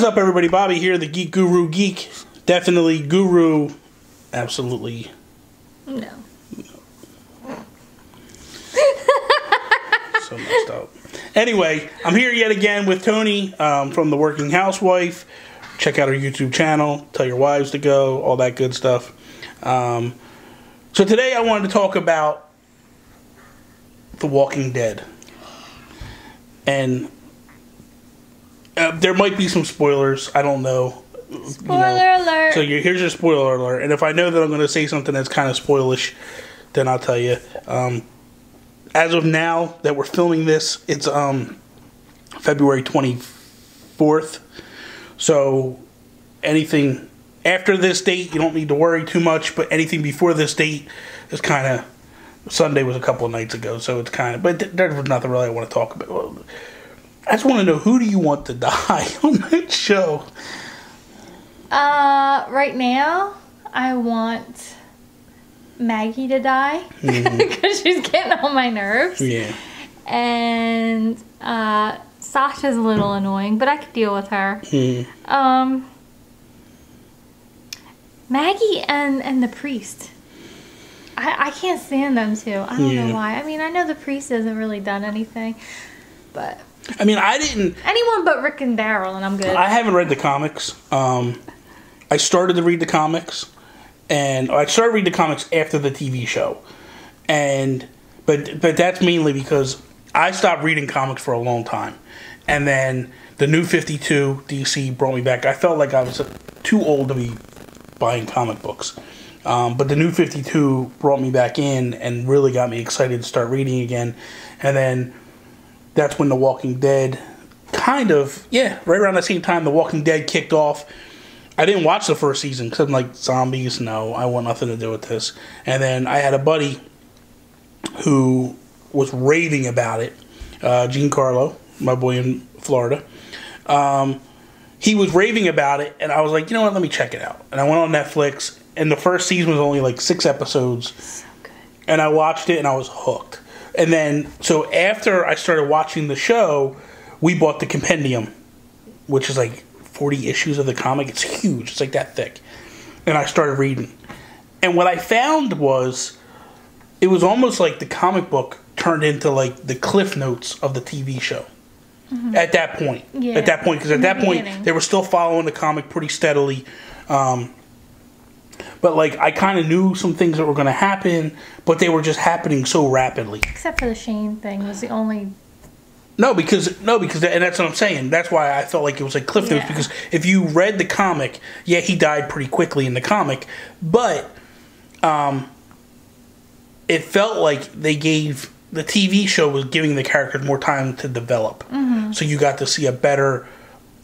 up, everybody? Bobby here, the Geek Guru Geek. Definitely guru. Absolutely. No. So messed up. Anyway, I'm here yet again with Toni from The Working Housewife. Check out our YouTube channel. Tell your wives to go. All that good stuff. So today I wanted to talk about The Walking Dead. And there might be some spoilers. I don't know. Spoiler alert. So here's your spoiler alert. And if I know that I'm going to say something that's kind of spoilish, then I'll tell you. As of now that we're filming this, it's February 24th. So anything after this date, you don't need to worry too much. But anything before this date is kind of... Sunday was a couple of nights ago, so it's kind of... But there was nothing really I want to talk about. Well, I just want to know, who do you want to die on that show? Right now, I want Maggie to die because she's getting on my nerves. Yeah. And Sasha's a little annoying, but I could deal with her. Maggie and the priest. I can't stand them two. I don't know why. I mean, I know the priest hasn't really done anything, but... I mean, I didn't... Anyone but Rick and Daryl, and I'm good. I haven't read the comics. I started to read the comics, and I started reading the comics after the TV show, but that's mainly because I stopped reading comics for a long time, and then the New 52 DC brought me back. I felt like I was too old to be buying comic books, but the New 52 brought me back in and really got me excited to start reading again, and then that's when The Walking Dead right around the same time The Walking Dead kicked off. I didn't watch the first season because I'm like, zombies, no, I want nothing to do with this. And then I had a buddy who was raving about it, Giancarlo, my boy in Florida. He was raving about it, and I was like, you know what, let me check it out. And I went on Netflix, and the first season was only like 6 episodes. So good. And I watched it, and I was hooked. And then, so after I started watching the show, we bought the compendium, which is like 40 issues of the comic. It's huge. It's like that thick. And I started reading. And what I found was, it was almost like the comic book turned into like the cliff notes of the TV show. At that point. Yeah. At that point. Because at that point, they were still following the comic pretty steadily. But like, I kind of knew some things that were going to happen, but they were just happening so rapidly. Except for the Shane thing was the only... No, because, and that's what I'm saying. That's why I felt like it was like cliff notes, because if you read the comic, he died pretty quickly in the comic, but it felt like they gave, the TV show was giving the characters more time to develop. So you got to see a better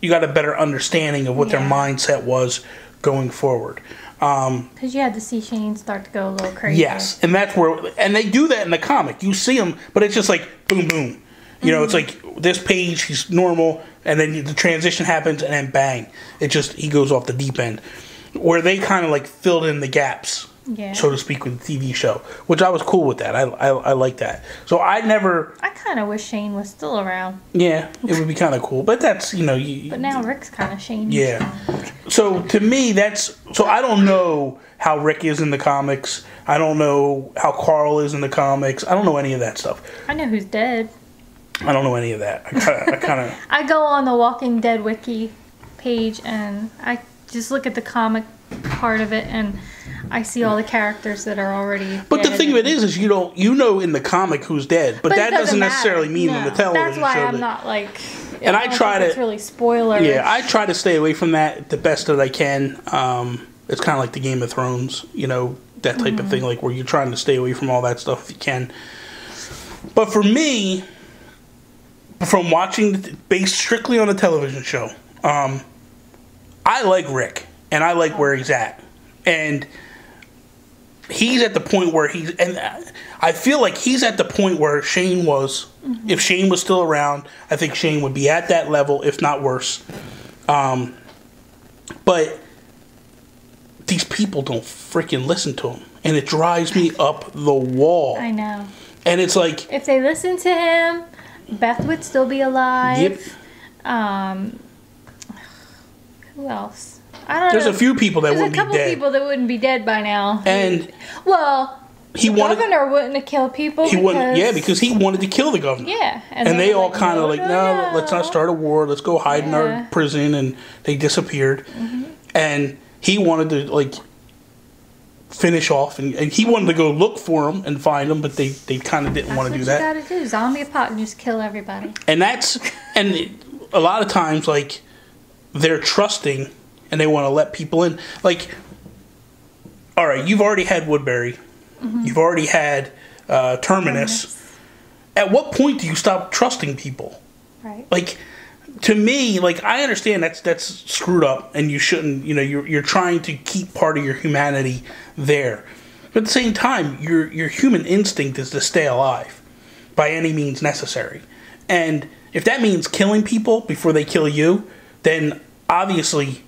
understanding of what their mindset was going forward. Because you had to see Shane start to go a little crazy. Yes, and that's where, and they do that in the comic. You see him, but it's just like boom, boom. You know, it's like this page, he's normal, and then the transition happens, and then bang, he goes off the deep end. Where they kind of like filled in the gaps, so to speak, with the TV show, which I was cool with that. I like that. So I kind of wish Shane was still around. Yeah, it would be kind of cool, but that's, but now Rick's kind of Shane. Yeah. So to me, so I don't know how Rick is in the comics. I don't know how Carl is in the comics. I don't know any of that stuff. I know who's dead. I don't know any of that. I kind of... I go on the Walking Dead wiki page, and I just look at the comic part of it, and I see all the characters that are already But the thing of it is you know in the comic who's dead, but that doesn't necessarily mean in the television show. That's why I'm not like... And I try to... It's really spoilers. Yeah, I try to stay away from that the best that I can. It's kind of like the Game of Thrones, that type of thing, like where you're trying to stay away from all that stuff if you can. But for me... From watching, based strictly on a television show, I like Rick, and I like where he's at. And he's at the point where I feel like he's at the point where Shane was. If Shane was still around, I think Shane would be at that level, if not worse. But these people don't freaking listen to him, and it drives me up the wall. I know. And it's like... If they listen to him... Beth would still be alive. Yep. Who else? I don't know. There's a few people that wouldn't be dead. There's a couple people that wouldn't be dead by now. And the governor wouldn't have killed people. Because he wanted to kill the governor. Yeah. And they all kind of no, let's not start a war. Let's go hide in our prison. And they disappeared. Mm-hmm. And he wanted to, like, finish off. And he wanted to go look for them and find them. But they kind of didn't want to do that. That's what you got to do. Zombie apocalypse. Just kill everybody. And a lot of times, like, they're trusting and they want to let people in. Like, all right, you've already had Woodbury. Mm-hmm. You've already had Terminus. At what point do you stop trusting people? Right. Like, to me, like, I understand that's screwed up and you shouldn't, you're trying to keep part of your humanity there. But at the same time, your human instinct is to stay alive by any means necessary. And if that means killing people before they kill you, then obviously,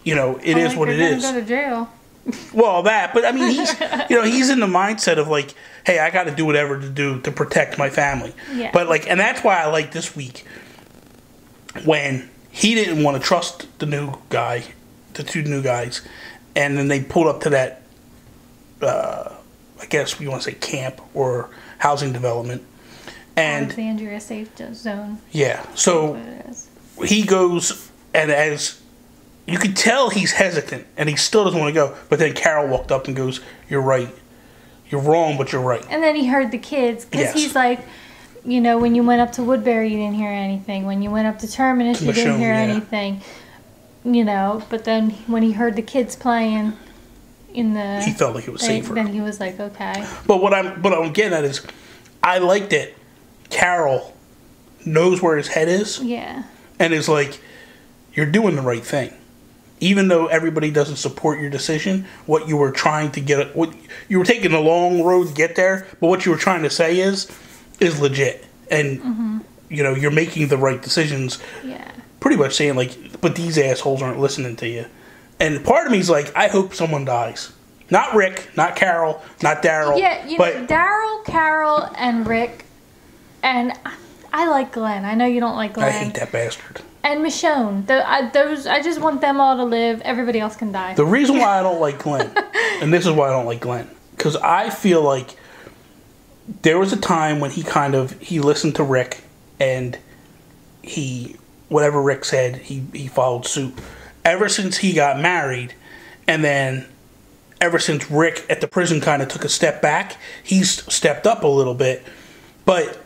it is what it is. Go to jail. Well, but I mean, he's in the mindset of like, hey, I got to do whatever to do to protect my family. Yeah. But like, and that's why I like this week when he didn't want to trust the two new guys, and then they pulled up to that, I guess we want to say camp or housing development. And Alexandria Safe Zone. Yeah. So he goes, and as you could tell, he's hesitant, and he still doesn't want to go. But then Carol walked up and goes, "You're right. You're wrong, but you're right." And then he heard the kids, because he's like, when you went up to Woodbury, you didn't hear anything. When you went up to Terminus, you didn't hear anything. But then when he heard the kids playing he felt like it was safer. Then he was like, okay. But what I'm getting at is, I like that Carol knows where his head is. Yeah. And is like, you're doing the right thing. Even though everybody doesn't support your decision, what you were trying to get, what you were taking the long road to get there, but what you were trying to say is legit. And, you're making the right decisions. Yeah. Pretty much saying, like, but these assholes aren't listening to you. And part of me is like, I hope someone dies. Not Rick, not Carol, not Daryl. Yeah, Daryl, Carol, and Rick. And I like Glenn. I know you don't like Glenn. I hate that bastard. And Michonne. I just want them all to live. Everybody else can die. The reason why I don't like Glenn, and this is why I don't like Glenn, because I feel like there was a time when he listened to Rick, and whatever Rick said, he followed suit. Ever since he got married, and then ever since Rick at the prison kind of took a step back, he's stepped up a little bit. But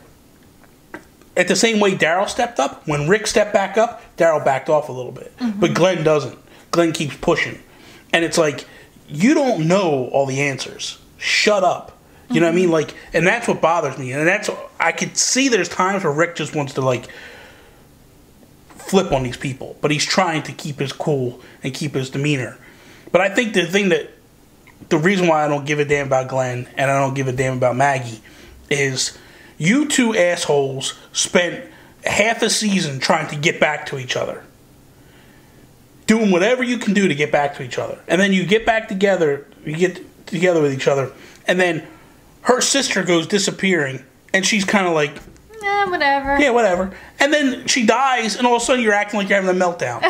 at the same way Daryl stepped up, when Rick stepped back up, Daryl backed off a little bit. Mm-hmm. But Glenn doesn't. Glenn keeps pushing. And it's like, you don't know all the answers. Shut up. You know what I mean? Like, and that's what bothers me. And I could see there's times where Rick just wants to, like, flip on these people. But he's trying to keep his cool and keep his demeanor. But I think the reason why I don't give a damn about Glenn and I don't give a damn about Maggie is you two assholes spent half a season trying to get back to each other. Doing whatever you can do to get back to each other. And then you get back together, you get together with each other, and then her sister goes disappearing, and she's kind of like, whatever. Yeah, whatever. And then she dies, and all of a sudden you're acting like you're having a meltdown.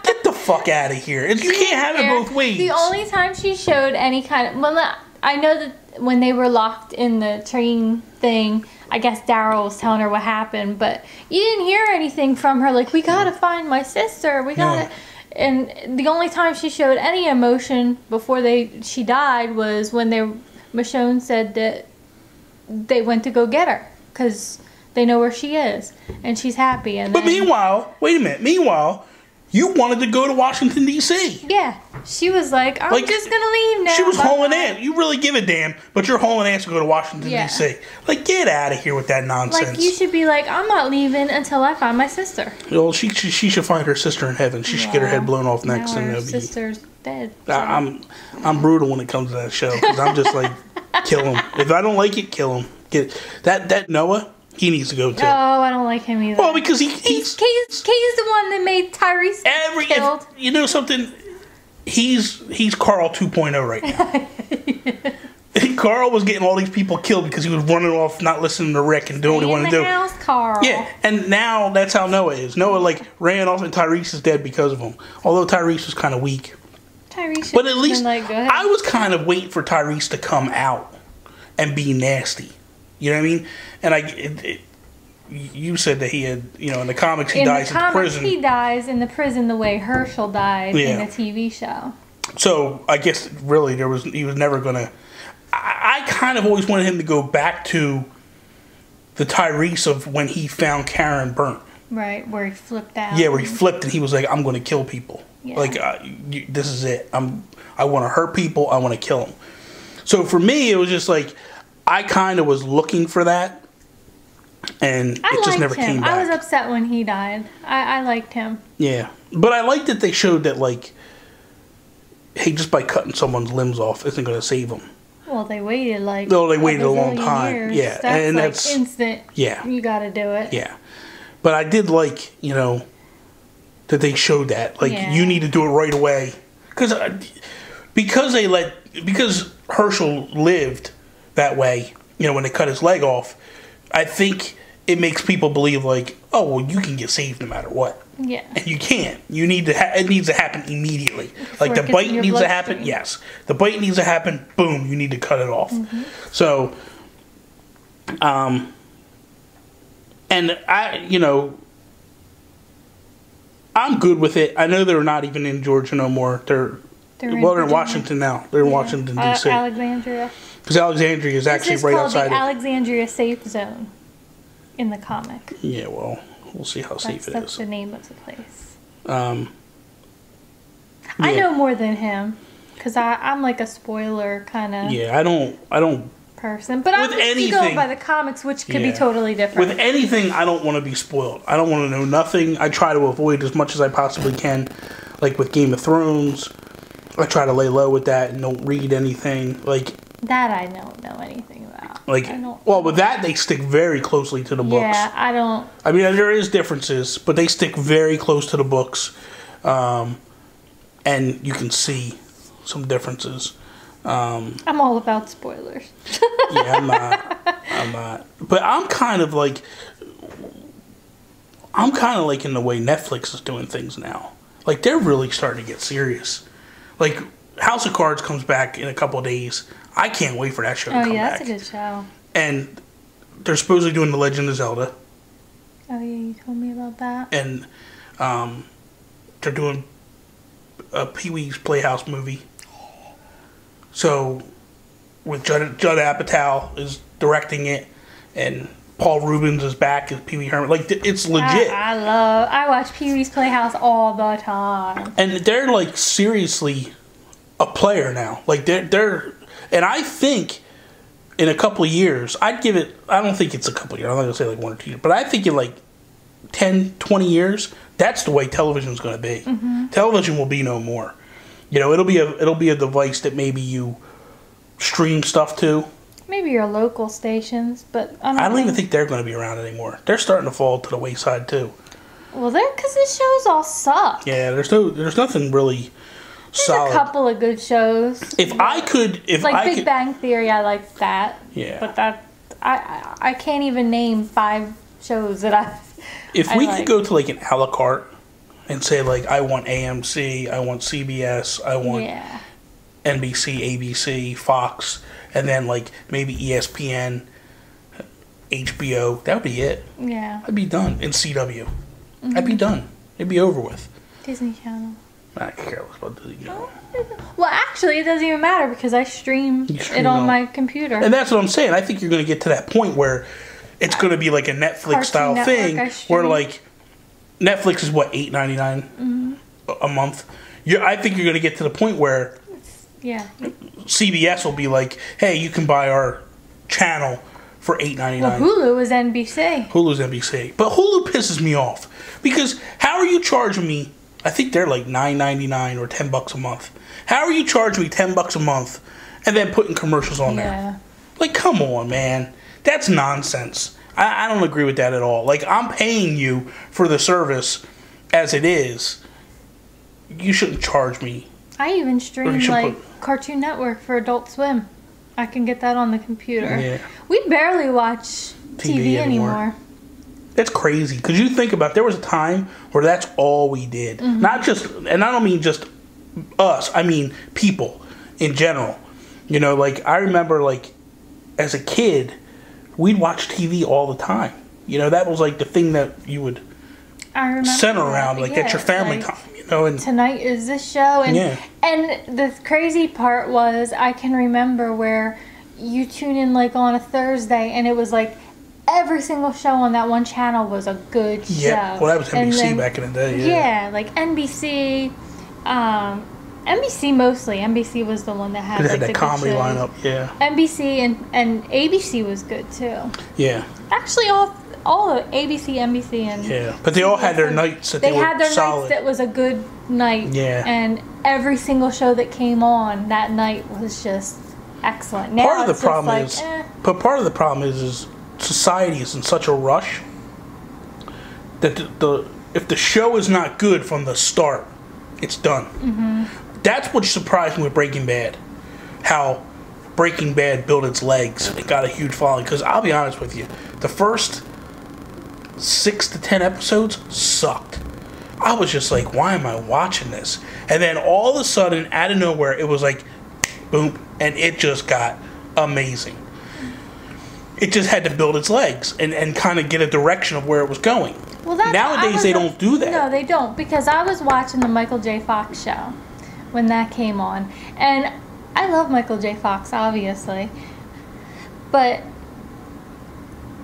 Get the fuck out of here. You can't have it both ways. The only time she showed any kind of... Well, I know that when they were locked in the train thing, I guess Daryl was telling her what happened, but you didn't hear anything from her, like, we gotta find my sister, we gotta... No. And the only time she showed any emotion before she died was when Michonne said that they went to go get her, because they know where she is, and she's happy. But meanwhile, wait a minute, you wanted to go to Washington, D.C. Yeah. She was like, I'm just going to leave now. She was hauling ass. You really give a damn, but you're hauling ass to go to Washington, D.C. Like, get out of here with that nonsense. Like, you should be like, I'm not leaving until I find my sister. Well, she should find her sister in heaven. She should get her head blown off next. Now her sister's dead. So. I'm brutal when it comes to that show, because I'm just like, kill him. If I don't like it, kill him. That Noah... He needs to go too. Oh, I don't like him either. Well, because he's the one that made Tyrese killed. You know something? He's Carl 2.0 right now. Carl was getting all these people killed because he was running off, not listening to Rick and doing what he wanted to do. House, Carl. Yeah, and now that's how Noah is. Noah like ran off, and Tyrese is dead because of him. Although Tyrese was kind of weak. Tyrese, but at least like, go ahead. I was kind of waiting for Tyrese to come out and be nasty. You know what I mean? And you said that he had, in the comics he dies in prison. He dies in the prison the way Herschel died in the TV show. So I guess really he was never gonna. I kind of always wanted him to go back to the Tyrese of when he found Karen burnt. Right, where he flipped out. Yeah, where he flipped and he was like, "I'm going to kill people. Yeah. Like this is it. I want to hurt people. I want to kill them." So for me, it was just like I kind of was looking for that, and it just never came back. I was upset when he died. I liked him. Yeah, but I liked that they showed that like, hey, just by cutting someone's limbs off isn't going to save them. Well, they waited like they waited a long time. Years. Yeah, and that's instant. Yeah, you got to do it. Yeah, but I did like that they showed that like you need to do it right away because Herschel lived that way. When they cut his leg off, I think it makes people believe like, oh well, you can get saved no matter what. Yeah, and you can't. You need to. It needs to happen immediately. Like the bite needs to happen. Yes, the bite needs to happen. Boom! You need to cut it off. Mm-hmm. So, and I'm good with it. I know they're not even in Georgia no more. They're in Washington now. They're in Washington D.C. Alexandria. Because Alexandria is actually right outside the Alexandria Safe Zone in the comic. Yeah, well, we'll see how safe it is. That's the name of the place. Yeah. I know more than him because I'm like a spoiler kind of. Yeah, I don't. Person, but I'm just going by the comics, which could be totally different. With anything, I don't want to be spoiled. I don't want to know nothing. I try to avoid as much as I possibly can. Like with Game of Thrones, I try to lay low with that and don't read anything. Like that, I don't know anything about. Well, with that, they stick very closely to the books. Yeah, I don't. I mean, there is differences, but they stick very close to the books, and you can see some differences. I'm all about spoilers. Yeah, I'm not. But I'm kind of like in the way Netflix is doing things now. Like, they're really starting to get serious. Like, House of Cards comes back in a couple of days. I can't wait for that show to come back. Oh, yeah, that's a good show. And they're supposedly doing The Legend of Zelda. Oh, yeah, you told me about that. And they're doing a Pee-wee's Playhouse movie. So, with Judd Apatow is directing it, and Paul Rubens is back as Pee Wee Herman. Like, it's legit. I watch Pee Wee's Playhouse all the time. And they're, like, seriously a player now. Like, they're and I think in a couple of years, I'd give it, I don't think it's a couple of years, I'm not going to say like 1 or 2 years, but I think in like 10, 20 years, that's the way television's going to be. Mm-hmm. Television will be no more. It'll be a device that maybe you stream stuff to. Maybe your local stations, but I don't even think they're going to be around anymore. They're starting to fall to the wayside too. Well, they're because the shows all suck. Yeah, there's nothing really solid. There's a couple of good shows. If Big Bang Theory, I like that. Yeah, but I can't even name 5 shows that I. If we could go to like an a la carte and say like I want AMC, I want CBS, I want NBC, ABC, Fox, and then like maybe ESPN, HBO, that would be it. Yeah. I'd be done. And CW. Mm-hmm. I'd be done. It'd be over with. Disney Channel. I could care less about Disney Channel. Well, actually, it doesn't even matter because I stream it on my computer. And that's what I'm saying. I think you're going to get to that point where it's going to be like a Netflix-style thing where like Netflix is what, $8.99 a month? I think you're going to get to the point where CBS will be like, hey, you can buy our channel for $8.99. Well, Hulu is NBC. Hulu's NBC. But Hulu pisses me off because how are you charging me? I think they're like $9.99 or $10 a month. How are you charging me $10 a month and then putting commercials on there? Like, come on, man. That's nonsense. I don't agree with that at all. Like, I'm paying you for the service as it is. You shouldn't charge me. I even stream like Cartoon Network for Adult Swim. I can get that on the computer. Yeah. We barely watch TV anymore. It's crazy because you think about there was a time where that's all we did. Mm-hmm. Not just, and I don't mean just us. I mean people in general. You know, like I remember, like as a kid, we'd watch TV all the time. You know, that was like the thing that you would center around, like that's your family time. You know, and tonight is this show, and and the crazy part was I can remember where you tune in like on a Thursday, and it was like every single show on that one channel was a good show. Yeah, well, that was NBC back in the day. Yeah, like NBC, NBC mostly. NBC was the one that had like the comedy good lineup. Yeah, NBC and ABC was good too. Yeah, actually, all of ABC, NBC, and but they all had their nights that they were had their solid. nights that was a good night. Yeah, and every single show that came on that night was just excellent. Now part of the problem but part of the problem is society is in such a rush that if the show is not good from the start, it's done. Mm-hmm. That's what surprised me with Breaking Bad. How Breaking Bad built its legs. It got a huge following. Because I'll be honest with you, the first 6 to 10 episodes sucked. I was just like, why am I watching this? And then all of a sudden, out of nowhere, it was like, boom, and it just got amazing. It just had to build its legs and kind of get a direction of where it was going. Well, nowadays, they don't do that. No, they don't. Because I was watching the Michael J. Fox show when that came on. And I love Michael J. Fox, obviously. But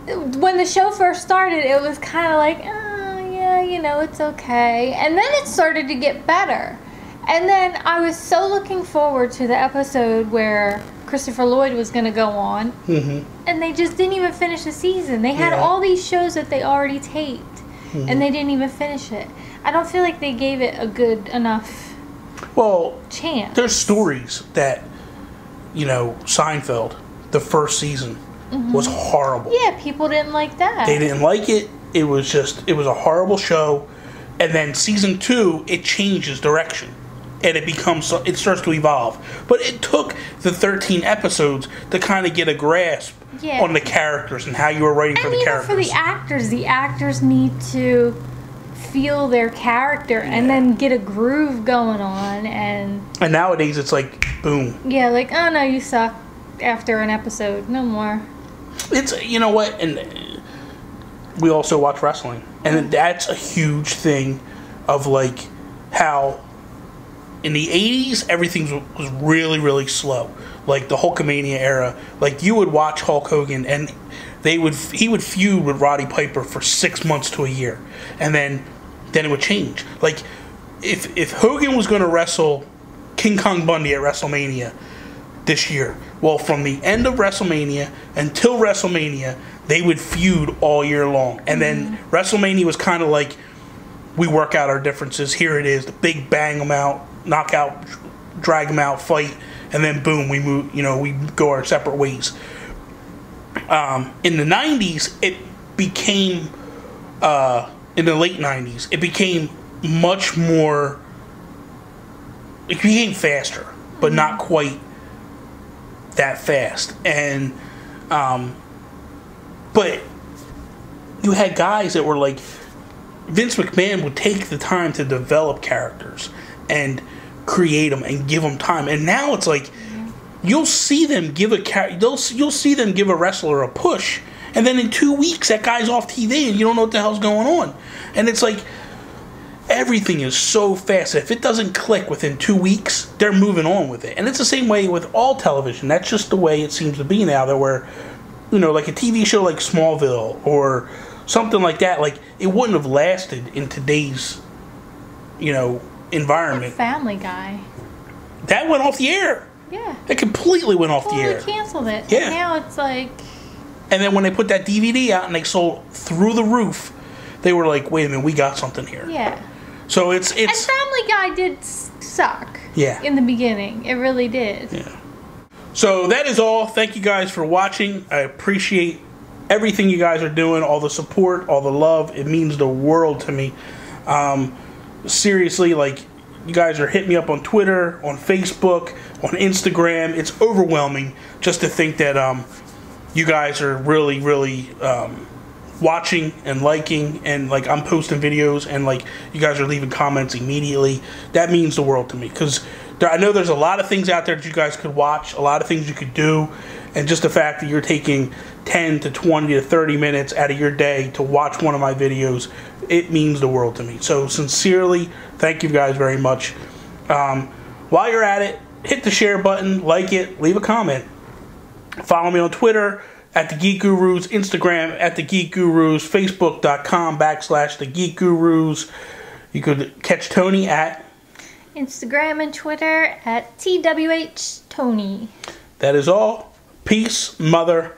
when the show first started, it was kind of like, oh, yeah, you know, it's okay. And then it started to get better. And then I was so looking forward to the episode where Christopher Lloyd was going to go on. Mm-hmm. And they just didn't even finish the season. They had all these shows that they already taped. Mm-hmm. And they didn't even finish it. I don't feel like they gave it a good enough chance. There's stories that, you know, Seinfeld, the first season, was horrible. Yeah, people didn't like that. They didn't like it. It was a horrible show. And then season 2, it changes direction. And it starts to evolve. But it took the 13 episodes to kind of get a grasp on the characters and how you were writing for the characters. For the actors need to feel their character and then get a groove going on. And nowadays it's like, boom. Yeah, like, oh no, you suck after an episode. No more. It's, you know what, and we also watch wrestling. And that's a huge thing of like how in the 80s, everything was really, really slow. Like the Hulkamania era. Like you would watch Hulk Hogan and he would feud with Roddy Piper for 6 months to a year. And then it would change. Like if Hogan was going to wrestle King Kong Bundy at WrestleMania this year, well, from the end of WrestleMania until WrestleMania, they would feud all year long. And then WrestleMania was kind of like, we work out our differences. Here it is, the big bang them out, knock out, drag them out, fight, and then boom, we move. You know, we go our separate ways. In the 90s, it became in the late 90s, it became much more. It became faster, but not quite that fast. And but you had guys that were like, Vince McMahon would take the time to develop characters and create them and give them time. And now it's like you'll see them give you'll see them give a wrestler a push, and then in 2 weeks that guy's off TV and you don't know what the hell's going on. And it's like everything is so fast. If it doesn't click within 2 weeks, they're moving on with it. And it's the same way with all television. That's just the way it seems to be now. That where, you know, like a TV show like Smallville or something like that, like it wouldn't have lasted in today's, you know, environment. Family Guy. That went off the air. Yeah. It completely went off the air. They canceled it. Yeah. And now it's like. And then when they put that DVD out and they sold through the roof, they were like, wait a minute, we got something here. Yeah. So it's. And Family Guy did suck. Yeah. In the beginning. It really did. Yeah. So that is all. Thank you guys for watching. I appreciate everything you guys are doing, all the support, all the love. It means the world to me. Seriously, like, you guys are hitting me up on Twitter, on Facebook, on Instagram. It's overwhelming just to think that you guys are really, really watching and liking, and like I'm posting videos and like you guys are leaving comments immediately. That means the world to me, because I know there's a lot of things out there that you guys could watch, a lot of things you could do, and just the fact that you're taking 10 to 20 to 30 minutes out of your day to watch one of my videos, it means the world to me. So sincerely, thank you guys very much. While you're at it, hit the share button, like it, leave a comment. Follow me on Twitter at The Geek Gurus, Instagram at The Geek Gurus, Facebook.com/The Geek Gurus. You could catch Toni at Instagram and Twitter at TWH Toni. That is all. Peace, mother.